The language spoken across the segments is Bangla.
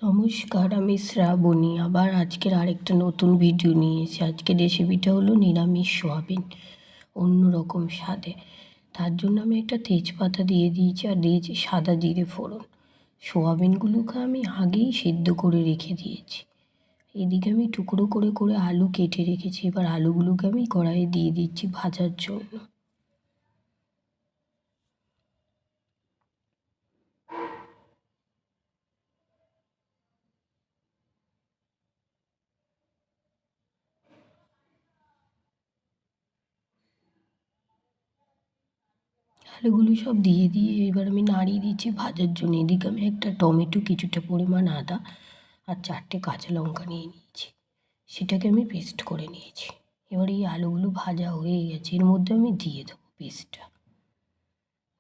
নমস্কার, আমি শ্রাবণী। আবার আজকের আরেকটা নতুন ভিডিও নিয়ে এসেছি। আজকের রেসিপিটা হলো নিরামিষ সোয়াবিন, অন্যরকম স্বাদে। তার জন্য আমি একটা তেজপাতা দিয়ে দিয়েছি আর দিয়েছি সাদা জিরে ফোড়ন। সোয়াবিনগুলোকে আমি আগেই সেদ্ধ করে রেখে দিয়েছি। এদিকে আমি টুকরো করে করে আলু কেটে রেখেছি। এবার আলুগুলোকে আমি কড়াইয়ে দিয়ে দিচ্ছি ভাজার জন্য। আলুগুলো সব দিয়ে এবার আমি নাড়িয়ে দিচ্ছি ভাজার জন্য। এদিকে আমি একটা টমেটো, কিছুটা পরিমাণ আদা আর 4টে কাঁচা লঙ্কা নিয়ে নিয়েছি, সেটাকে আমি পেস্ট করে নিয়েছি। এবার এই আলুগুলো ভাজা হয়ে গেছে, এর মধ্যে আমি দিয়ে দেবো পেস্টটা।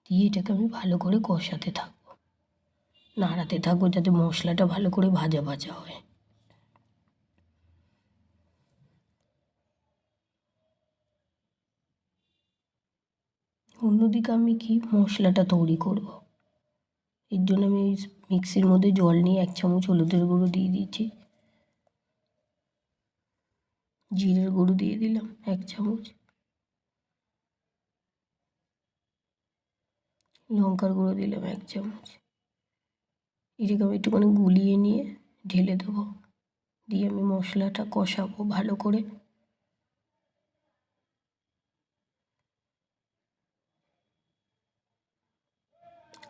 দিয়ে এটাকে আমি ভালো করে কষাতে থাকবো, নাড়াতে থাকবো যাতে মশলাটা ভালো করে ভাজা ভাজা হয়। অন্যদিকে আমি কি মশলাটা তৈরি করব, এর জন্য আমি মিক্সির মধ্যে জল নিয়ে 1 চামচ হলুদের গুঁড়ো দিয়ে দিচ্ছি, জিরের গুঁড়ো দিয়ে দিলাম 1 চামচ, লঙ্কার গুঁড়ো দিলাম 1 চামচ। এটাকে আমি একটুখানি গুলিয়ে নিয়ে ঢেলে দেবো। দিয়ে আমি মশলাটা কষাবো ভালো করে।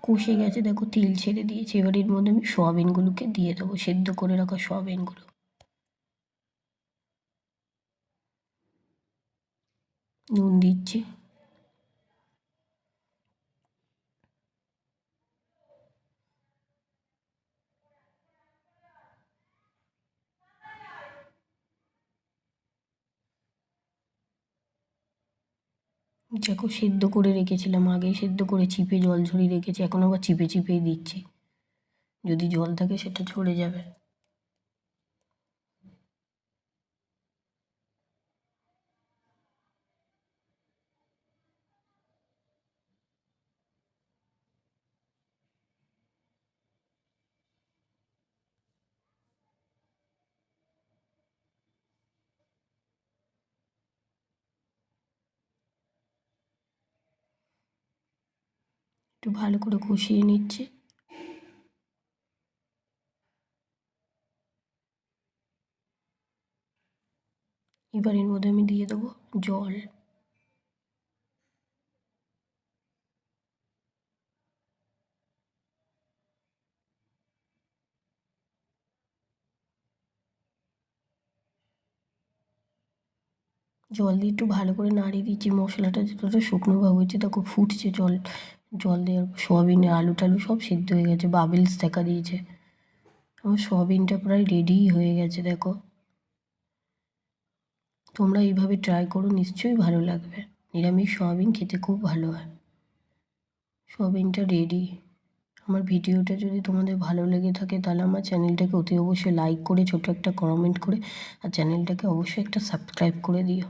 কষে গেছে, দেখো তেল ছেড়ে দিয়েছে। এবার এর মধ্যে আমি সোয়াবিনগুলোকে দিয়ে দেবো, সেদ্ধ করে রাখা সোয়াবিনগুলো। নুন দিচ্ছি, দেখো সেদ্ধ করে রেখেছিলাম, আগেই সেদ্ধ করে চিপে জল ঝরিয়ে রেখেছি, এখন আবার চিপে চিপেই দিচ্ছি, যদি জল থাকে সেটা ঝরে যাবে। একটু ভালো করে কষিয়ে নিচ্ছি। এবার এর মধ্যে আমি দিয়ে দেবো জল। জল দিয়ে একটু ভালো করে নাড়িয়ে দিচ্ছি। মশলাটা যতটা শুকনো ভাব হয়েছে, দেখো ফুটছে জল। জল দেওয়ার সোয়াবিনের আলু টালু সব সেদ্ধ হয়ে গেছে, বাবেলস দেখা দিয়েছে। আমার সোয়াবিনটা প্রায় রেডিই হয়ে গেছে দেখো। তোমরা এইভাবে ট্রাই করো, নিশ্চয়ই ভালো লাগবে। নিরামিষ সোয়াবিন খেতে খুব ভালো হয়। সোয়াবিনটা রেডি। আমার ভিডিওটা যদি তোমাদের ভালো লেগে থাকে তাহলে আমার চ্যানেলটাকে অতি অবশ্যই লাইক করে, ছোটো একটা কমেন্ট করে, আর চ্যানেলটাকে অবশ্যই একটা সাবস্ক্রাইব করে দিও।